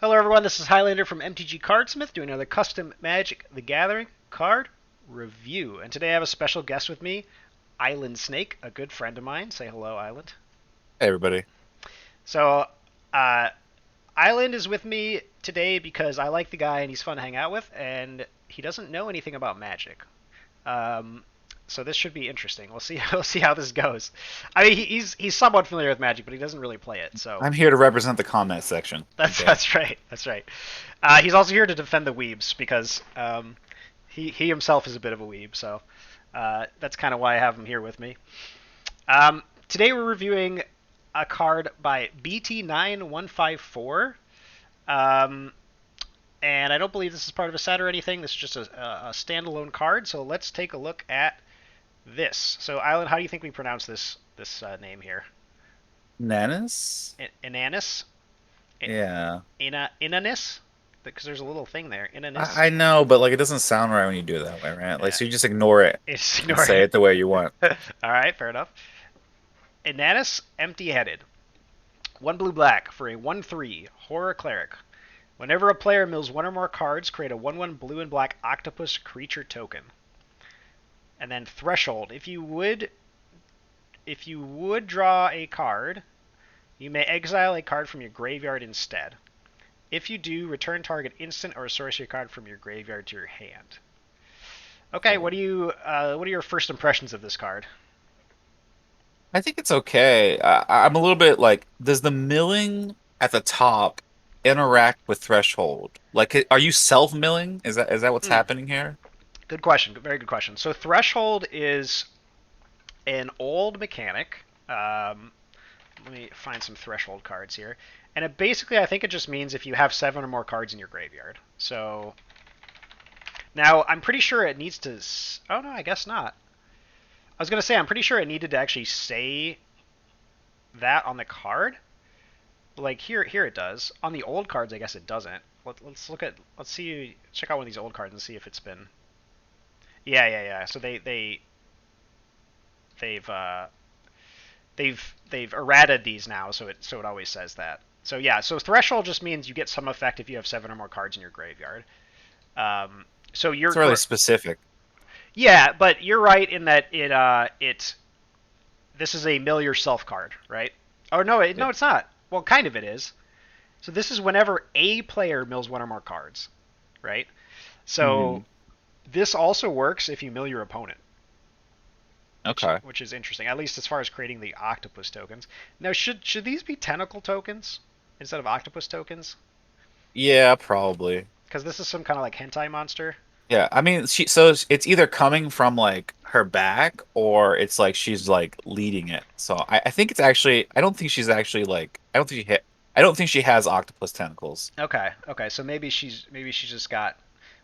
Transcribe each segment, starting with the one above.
Hello everyone, this is Highlander from MTG Cardsmith doing another custom Magic the Gathering card review. And today I have a special guest with me, Islandsnake, a good friend of mine. Say hello, Island. Hey everybody. So, uh, Island is with me today because I like the guy and he's fun to hang out with, and he doesn't know anything about Magic. Um, so this should be interesting. We'll see. We'll see how this goes. I mean, he's somewhat familiar with Magic, but he doesn't really play it. So I'm here to represent the comment section. that's Okay. that's right. That's right. He's also here to defend the weebs because he himself is a bit of a weeb. So that's kind of why I have him here with me. Today we're reviewing a card by BT9154. Um, and I don't believe this is part of a set or anything. This is just a standalone card. So let's take a look at this. So, Island, how do you think we pronounce this name here? Nanas? Inanis? Yeah. Inanis? Because there's a little thing there. Inanis? I know, but like it doesn't sound right when you do it that way, right? Like Yeah. so you just ignore it Just and ignore say it. it the way you want. All right, fair enough. Inanis, empty-headed. One blue black for a 1/3 horror cleric. Whenever a player mills one or more cards, create a 1/1 blue and black octopus creature token. And then threshold. If you would draw a card, you may exile a card from your graveyard instead. If you do, return target instant or sorcery card from your graveyard to your hand. Okay, what are your first impressions of this card? I think it's okay. I'm a little bit like, does the milling at the top interact with threshold? Like, are you self-milling? Is that what's Mm, happening here? good question. Very good question. So threshold is an old mechanic. Let me find some threshold cards here. And it basically, I think it just means if you have 7 or more cards in your graveyard. So now I'm pretty sure it needs to. Oh no, I guess not. I was gonna say I'm pretty sure it needed to actually say that on the card. Like here it does. On the old cards, I guess it doesn't. Let's look at. Let's see. Check out one of these old cards and see if it's been. Yeah, yeah, yeah. So they've they've errated these now, so it always says that. So yeah, so threshold just means you get some effect if you have 7 or more cards in your graveyard. So you're It's really correct. specific. Yeah, but you're right in that it this is a mill yourself card, right? Oh no, Yeah. no, it's not. Well, kind of it is. So this is whenever a player mills 1 or more cards, right? So Hmm. this also works if you mill your opponent, which Okay. which is interesting. At least as far as creating the octopus tokens. Now, should these be tentacle tokens instead of octopus tokens? Yeah, probably. Because this is some kind of like hentai monster. Yeah, I mean, it's either coming from like her back or it's like she's like leading it. So I think it's actually I don't think she's actually like I don't think she has octopus tentacles. Okay, okay. So maybe she's just got.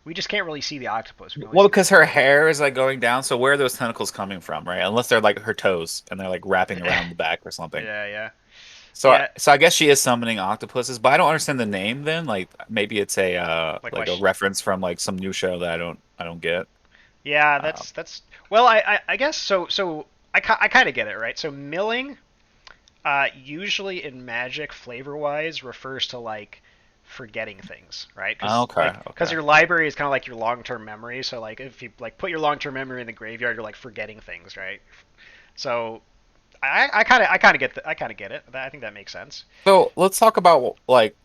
We just can't really see the octopus. We can only Well, see the because her tentacle. hair is like going down, so where are those tentacles coming from, right? Unless they're like her toes and they're like wrapping around the back or something. Yeah, yeah, So yeah. so I guess she is summoning octopuses, but I don't understand the name then. Like maybe it's a Like why? like a reference from like some new show that I don't get. Yeah, Uh, that's. Well, I guess so. So I kind of get it, right? So milling, usually in Magic, flavor wise, refers to like forgetting things, right? okay, Because okay. your library is kind of like your long term memory. So like if you like put your long term memory in the graveyard, you're like forgetting things, right? So I kind of get it. I think that makes sense. So let's talk about like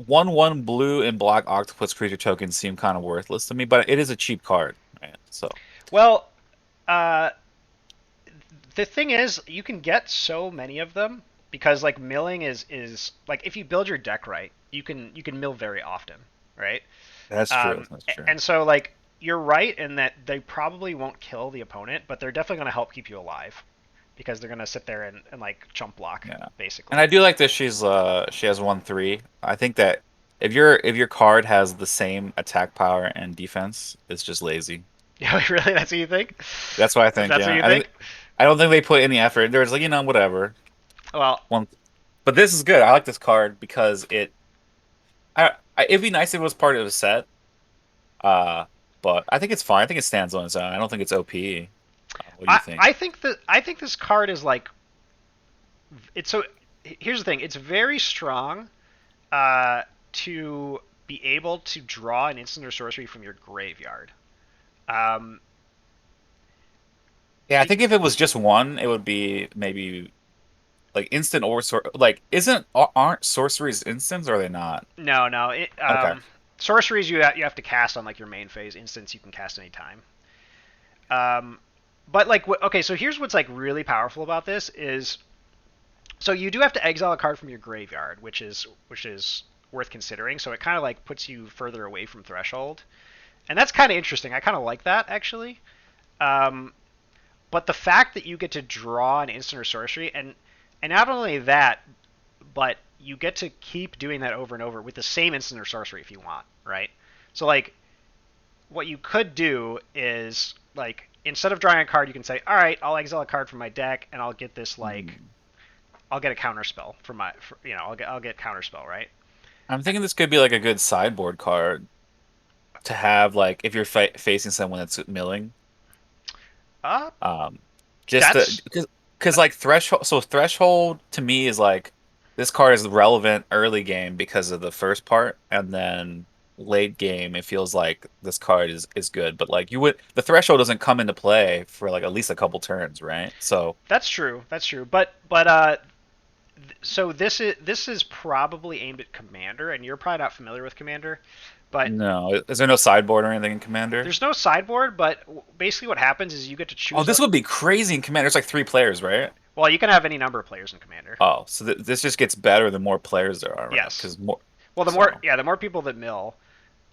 1/1 blue and black octopus creature tokens seem kind of worthless to me, but it is a cheap card, right? So Well, uh, the thing is, you can get so many of them because like milling is like if you build your deck right, you can mill very often, right? that's true. Um, That's true. and so like you're right in that they probably won't kill the opponent, but they're definitely going to help keep you alive because they're going to sit there and like chump block Yeah. And basically. I do like that she has 1/3. I think that if your card has the same attack power and defense, it's just lazy. Yeah, really, that's what you think? That's what I think, That's what yeah. you think? I don't think they put any effort. There's like, whatever. Well, One but this is good. I like this card because it'd be nice if it was part of a set. Uh but I think it's fine. I think it stands on its own. I don't think it's OP. What do you think? I think this card is like it's so. Here's the thing. It's very strong. Uh, to be able to draw an instant or sorcery from your graveyard. Um, Yeah, I think if it was just one, it would be maybe like instant or like aren't sorceries instants or are they not? no, no. Okay. Sorceries you have to cast on like your main phase. Instants you can cast anytime. Um, but like, okay, so here's what's like really powerful about this is, so you do have to exile a card from your graveyard, which is worth considering. So it kind of like puts you further away from threshold, and that's kind of interesting. I kind of like that actually. Um, but the fact that you get to draw an instant or sorcery, and not only that, but you get to keep doing that over and over with the same instant or sorcery if you want, right? So like what you could do is like instead of drawing a card, you can say, all right, I'll exile a card from my deck, and I'll get this like Hmm. I'll get a counter spell for my I'll get counter spell, right? I'm thinking this could be like a good sideboard card to have like if you're facing someone that's milling. Uh, Um, just that's because like threshold. So threshold to me is like this card is relevant early game because of the first part, and then late game it feels like this card is good. But like the threshold doesn't come into play for like at least a couple turns, right? So that's true. That's true. But so this is probably aimed at Commander, and you're probably not familiar with Commander, but no, is there no sideboard or anything in Commander? there's no sideboard. But basically, what happens is you get to Oh, choose this a. would be crazy in Commander. It's like three players, right? Well, you can have any number of players in Commander. Oh, so this just gets better the more players there are, right? Yes. Because more. Well, So. the more people that mill,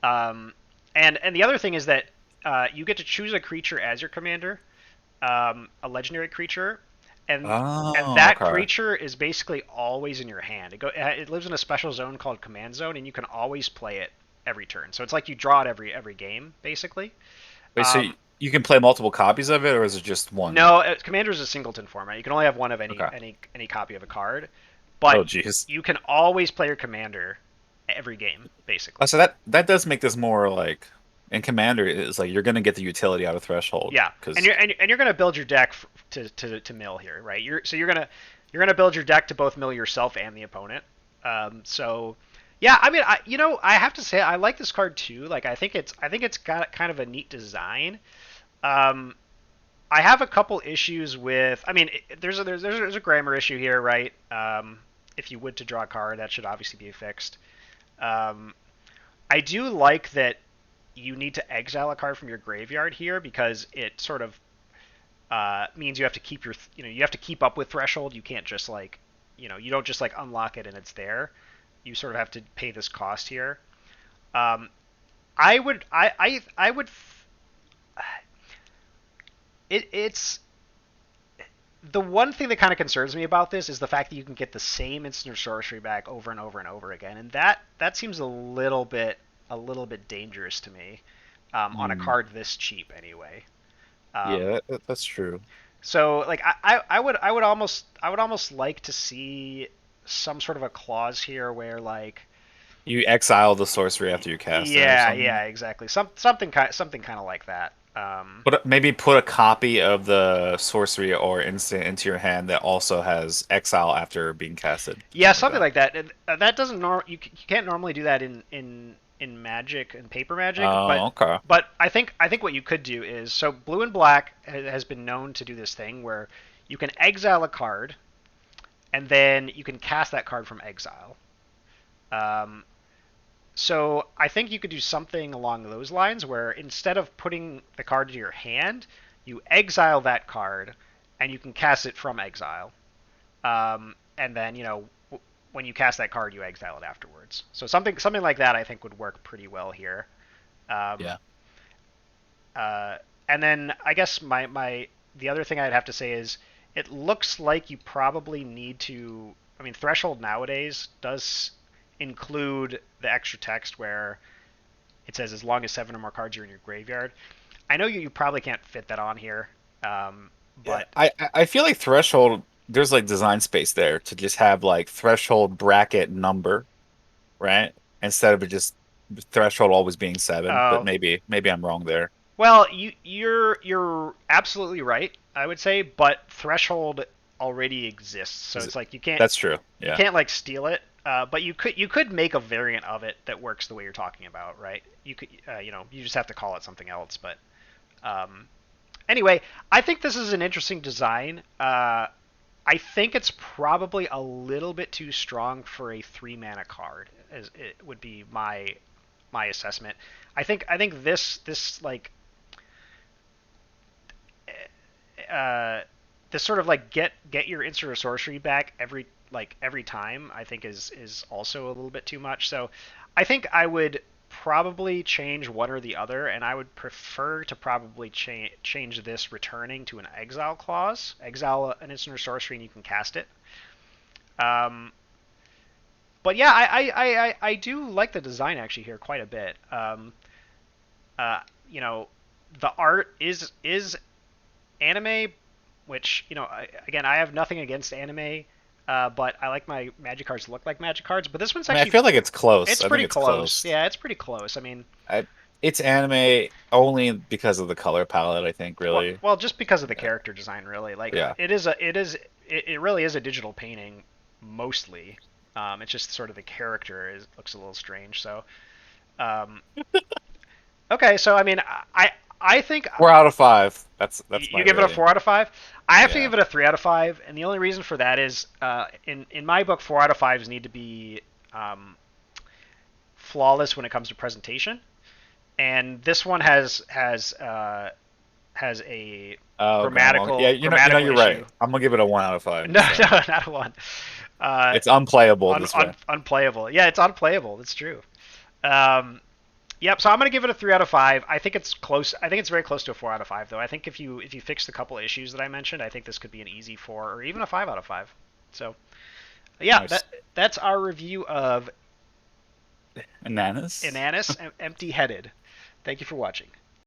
um, and the other thing is that you get to choose a creature as your commander, a legendary creature, and Oh, that okay. creature is basically always in your hand. It lives in a special zone called Command Zone, and you can always play it every turn. So it's like you draw it every game, basically. Wait, so Um, you can play multiple copies of it, or is it just one? no, Commander is a singleton format. You can only have one of any Okay. any copy of a card, but Oh, jeez. you can always play your commander every game, Oh, basically. so that does make this more like in Commander. It's like you're gonna get the utility out of Threshold Yeah, and because you're gonna build your deck to mill here, right? You're gonna build your deck to both mill yourself and the opponent. So yeah, I mean, I have to say I like this card too. Like I think it's got kind of a neat design. Um, I have a couple issues with. I mean, there's a grammar issue here, right? If you would to draw a card, that should obviously be fixed. Um, I do like that you need to exile a card from your graveyard here because it sort of means you have to keep you have to keep up with threshold. You can't just like you don't just like unlock it and it's there. You sort of have to pay this cost here. Um, I would it's the one thing that kind of concerns me about this is the fact that you can get the same instant or sorcery back over and over and over again, and that seems a little bit dangerous to me on a card this cheap anyway. Um, yeah, that's true. so like I would almost like to see some sort of a clause here where like You exile the sorcery after you cast it or yeah, something. yeah, exactly, something kind of like that. But maybe put a copy of the sorcery or instant into your hand that also has exile after being casted, Yeah, something like something that. like that. And, that doesn't you can't normally do that in Magic and Paper Magic, but Oh, okay. I think what you could do is so Blue and Black has been known to do this thing where you can exile a card and then you can cast that card from exile. Um, so I think you could do something along those lines where instead of putting the card to your hand, you exile that card and you can cast it from exile. And then when you cast that card, you exile it afterwards. So something like that I think would work pretty well here. Um, Yeah. uh, and then I guess my the other thing I'd have to say is it looks like you probably need to. I mean, threshold nowadays does include the extra text where it says as long as 7 or more cards are in your graveyard. I know you probably can't fit that on here, Yeah, but I feel like threshold. There's like design space there to just have like threshold bracket number, right? Instead of it just threshold always being seven. But uh, maybe I'm wrong there. well, you're absolutely right, I would say, but threshold already exists, so Is it? it's like you can't That's true. you Yeah. can't like steal it. But you could make a variant of it that works the way you're talking about, right? You could you just have to call it something else. But um, anyway, I think this is an interesting design. I think it's probably a little bit too strong for a 3 mana card, as it would be my assessment. I think this like this sort of like get your instant or sorcery back every time. I think is also a little bit too much. So I think I would probably change one or the other, and I would prefer to probably change this returning to an exile clause. Exile an instant or sorcery, and you can cast it. Um, but yeah, I do like the design actually here quite a bit. Uh, you know, the art is anime, which again, I have nothing against anime, but I like my Magic cards to look like Magic cards. But this one's I mean, I actually feel like it's close. it's I think pretty it's close. close. Yeah, it's pretty close. I mean, I, it's anime only because of the color palette. I think well, really. well, just because of the Yeah. character design, really. Like Yeah. it really is a digital painting mostly. It's just sort of the character looks a little strange. So, um, okay, so I mean, I think 4 out of 5. That's my you give it a rating. 4 out of 5. I have to Yeah. give it a 3 out of 5, and the only reason for that is in my book, 4 out of 5s need to be um, flawless when it comes to presentation, and this one has a Oh, okay. Well, yeah. grammatical grammatical You're right. issue. I'm gonna give it a 1 out of 5. No, So no, not a one. Uh, it's unplayable this way. unplayable. Yeah, it's unplayable. That's true. Um, Yep. So I'm gonna give it a 3 out of 5. I think it's close. I think it's very close to a 4 out of 5, though. I think if you fix the couple issues that I mentioned, I think this could be an easy 4 or even a 5 out of 5. So yeah, Nice. that's our review of Bananas. Inanus Empty Headed. Thank you for watching.